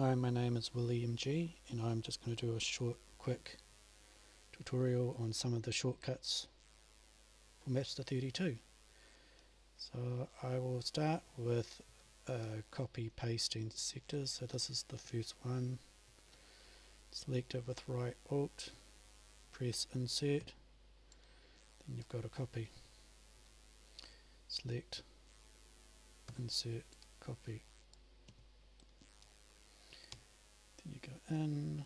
Hi, my name is William G, and I'm just going to do a short, quick tutorial on some of the shortcuts for Mapster32. So I will start with copy pasting sectors. So this is the first one. Select it with right Alt, press Insert, then you've got a copy. Select, Insert, Copy. Then you go in,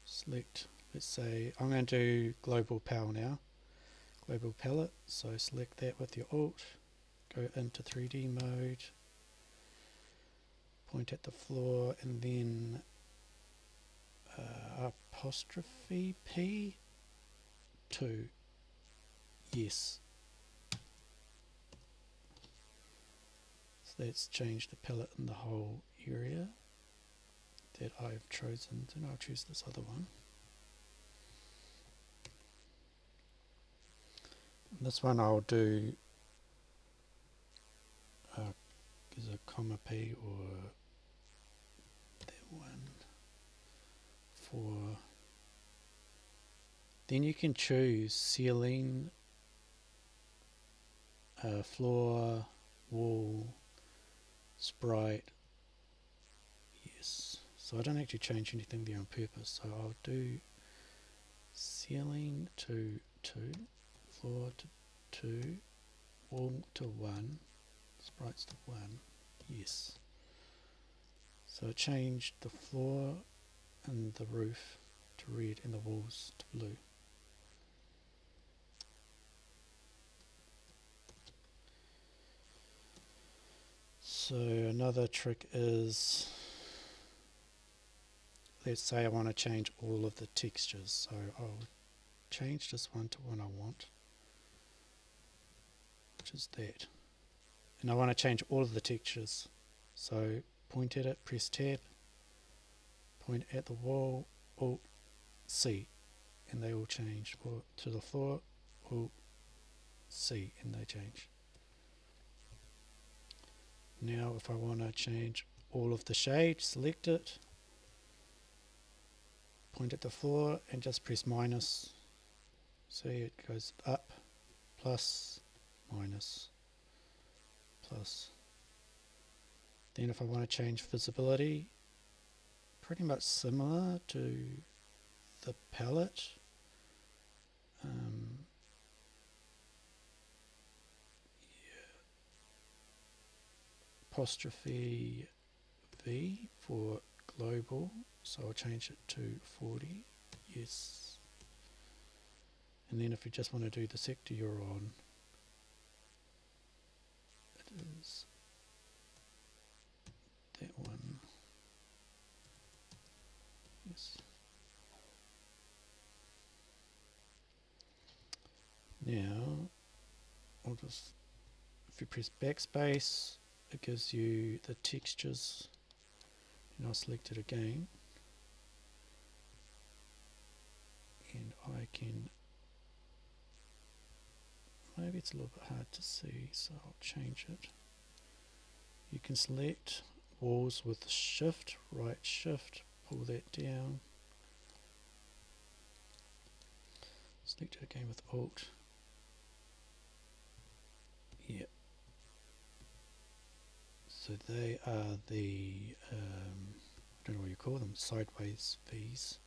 select, let's say I'm going to do Global Pal now. Global palette, so select that with your Alt, go into 3D mode, point at the floor, and then apostrophe P 2, yes. So that's changed the palette in the whole area that I've chosen, and I'll choose this other one. And this one I'll do is a comma P or that one for. Then you can choose ceiling, floor, wall, sprite, yes. So I don't actually change anything there on purpose. So I'll do ceiling to 2, floor to 2, wall to 1, sprites to 1, yes. So it changed the floor and the roof to red and the walls to blue. So another trick is, let's say I want to change all of the textures. So I'll change this one to one I want, which is that. And I want to change all of the textures. So point at it, press tab, point at the wall, Alt C, and they all change. Or to the floor, Alt C, and they change. Now if I want to change all of the shade, select it, point at the floor and just press minus. See, it goes up, plus, minus, plus. Then if I want to change visibility, pretty much similar to the palette. Apostrophe V for global, so I'll change it to 40, yes. And then if you just want to do the sector you're on, it is that one, yes. Now I'll just, if you press backspace, it gives you the textures, and I'll select it again, and I can, maybe it's a little bit hard to see, so I'll change it. You can select walls with shift, right shift, pull that down, select it again with Alt, yeah. So they are the, I don't know what you call them, sideways V's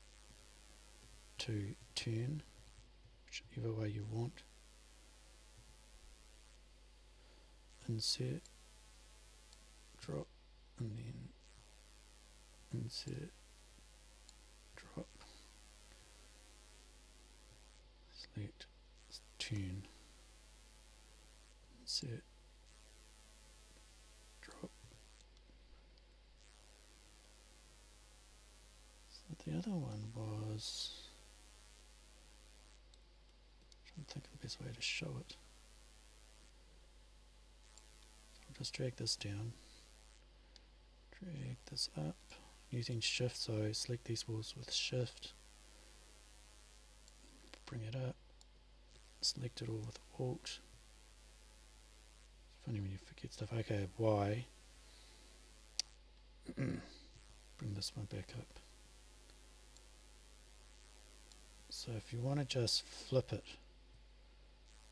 to turn, whichever way you want. Insert, drop, and then insert, drop, select, turn, insert, drop. So the other one was, I'm trying to think of the best way to show it. I'll just drag this down, drag this up, using shift, so select these walls with shift, bring it up, select it all with Alt. It's funny when you forget stuff. Okay, Y. bring this one back up. So if you want to just flip it,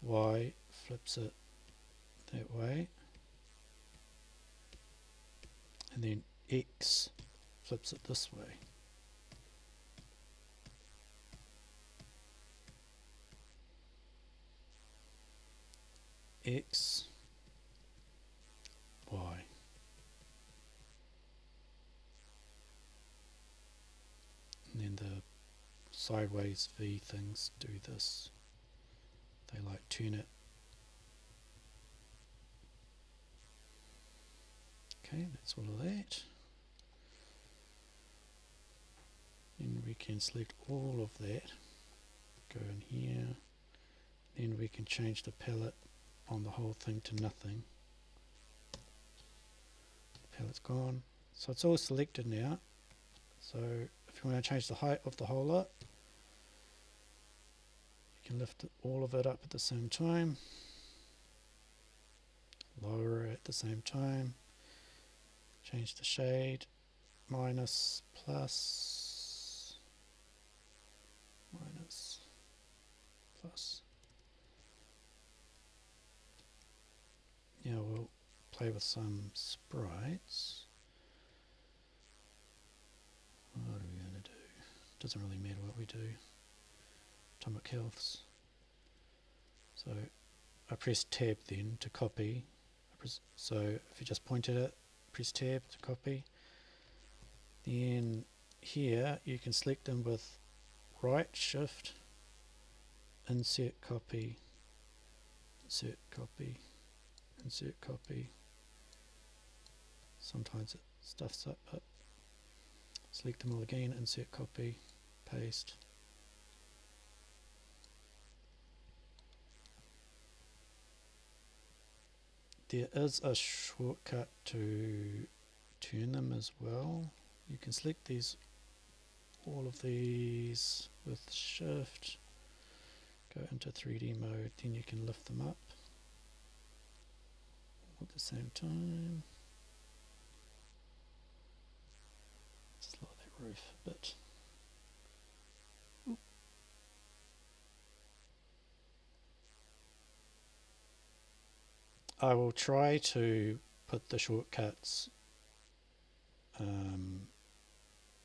Y flips it that way, and then X flips it this way. X, Y. And then the sideways V things do this. They like turn it. Okay, that's all of that. Then we can select all of that, go in here, then we can change the palette on the whole thing to nothing. The palette's gone. So it's all selected now. So if you want to change the height of the whole lot, you can lift all of it up at the same time, lower it at the same time, change the shade, minus, plus, minus, plus. Now we'll play with some sprites. What are we going to do? Doesn't really matter what we do. Atomic healths. So I press tab then to copy. So if you just point at it, press tab to copy. Then here you can select them with right shift, insert copy, insert copy, insert copy. Sometimes it stuffs up, but select them all again, insert copy, paste. There is a shortcut to turn them as well. You can select these, all of these with shift, go into 3D mode, then you can lift them up at the same time. Just lower that roof a bit. Oop. I will try to put the shortcuts,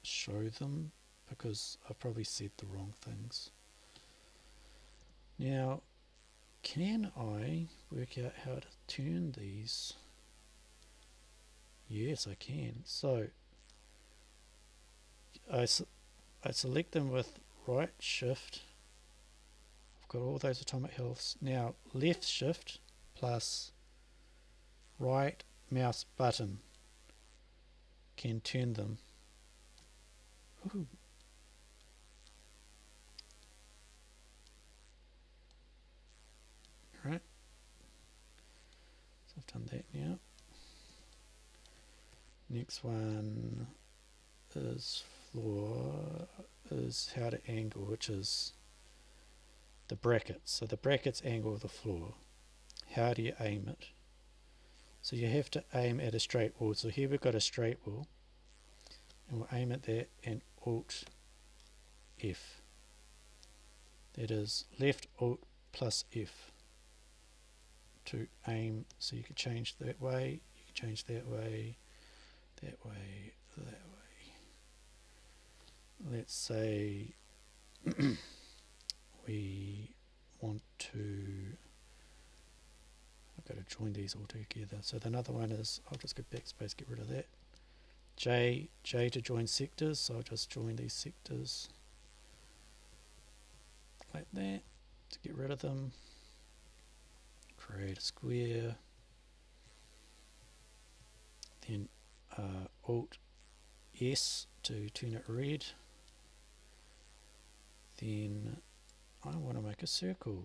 show them, because I've probably said the wrong things. Now, can I work out how to turn these? Yes, I can. So I select them with right shift. I've got all those atomic healths. Now left shift plus right mouse button can turn them. Ooh. Right. So I've done that now. Next one is floor, is how to angle, which is the brackets. So the brackets angle the floor. How do you aim it? So you have to aim at a straight wall. So here we've got a straight wall, and we'll aim at that and Alt F. That is left Alt plus F to aim. So you can change that way, you can change that way, that way, that way. Let's say we want to, I've got to join these all together. So the another one is, I'll just go backspace, get rid of that. J to join sectors, so I'll just join these sectors like that to get rid of them. Create a square. Then Alt S to turn it red. Then I want to make a circle.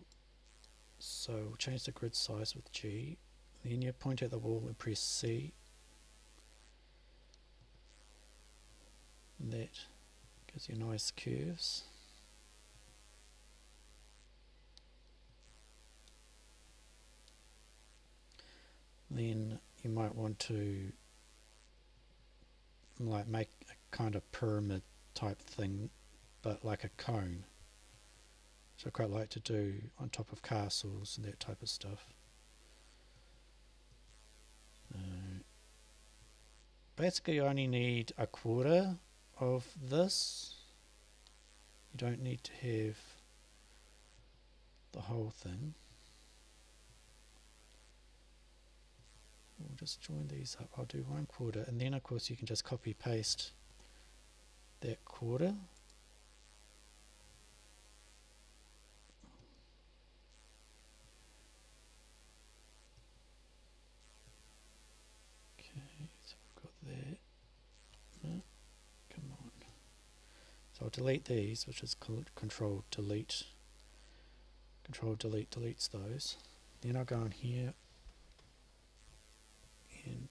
So we'll change the grid size with G. Then you point at the wall and press C. And that gives you nice curves. Then you might want to like make kind of pyramid type thing, but like a cone. So I quite like to do on top of castles and that type of stuff. Basically you only need a quarter of this. You don't need to have the whole thing. We'll just join these up. I'll do 1/4, and then of course you can just copy paste that quarter. Okay, so we've got that. No, come on. So I'll delete these, which is Control Delete. Control Delete deletes those. Then I'll go on here, and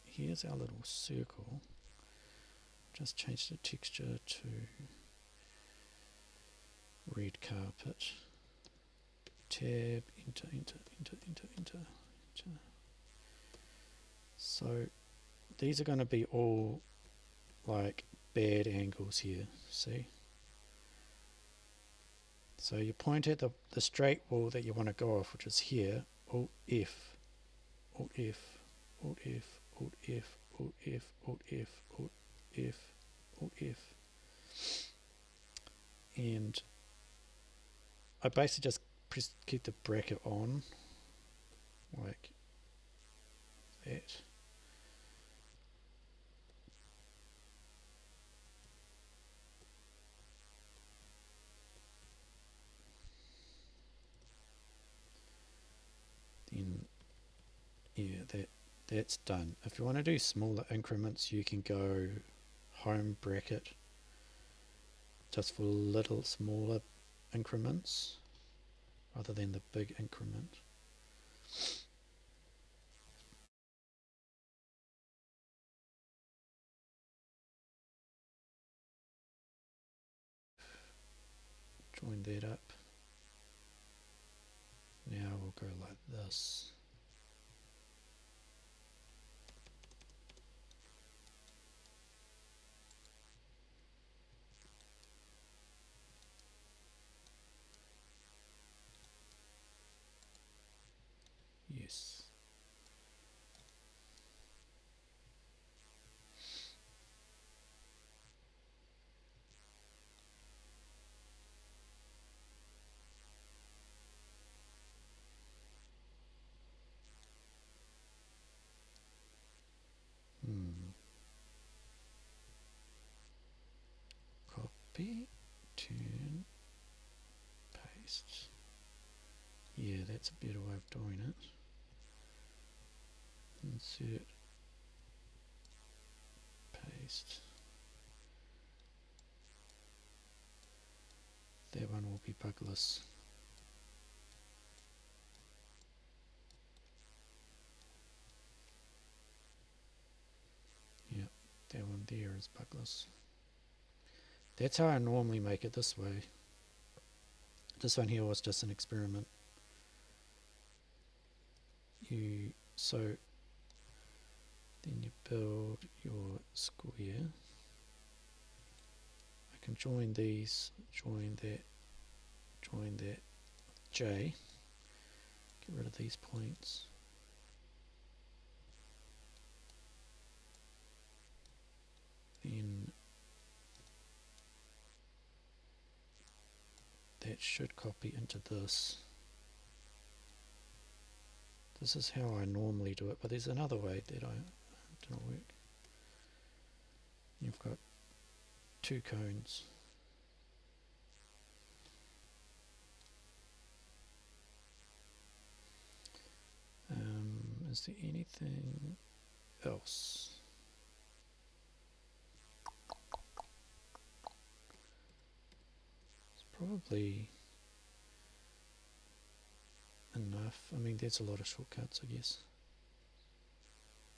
here's our little circle. Just change the texture to red carpet. Tab, enter, enter, enter, enter, enter, enter. So these are going to be all like bad angles here, see? So you point at the straight wall that you want to go off, which is here, Alt F, Alt F, Alt F, Alt F, Alt F, Alt F, Alt F, Alt F. And I basically just keep the bracket on, like that. Then, yeah, that's done. If you want to do smaller increments, you can go home bracket just for little smaller increments rather than the big increment. Join that up. Now we'll go like this. Yes. Copy, turn, paste. Yeah, that's a better way of doing it. Insert, paste. That one will be bugless. Yeah, that one there is bugless. That's how I normally make it this way. This one here was just an experiment. So then you build your square. I can join these, join that, J. Get rid of these points. Then that should copy into this. This is how I normally do it, but there's another way that didn't work. You've got two cones. Is there anything else? It's probably enough. I mean, there's a lot of shortcuts, I guess.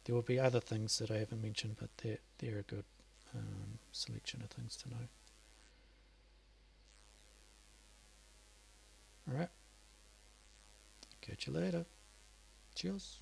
There will be other things that I haven't mentioned, but they're a good selection of things to know. Alright, catch you later. Cheers.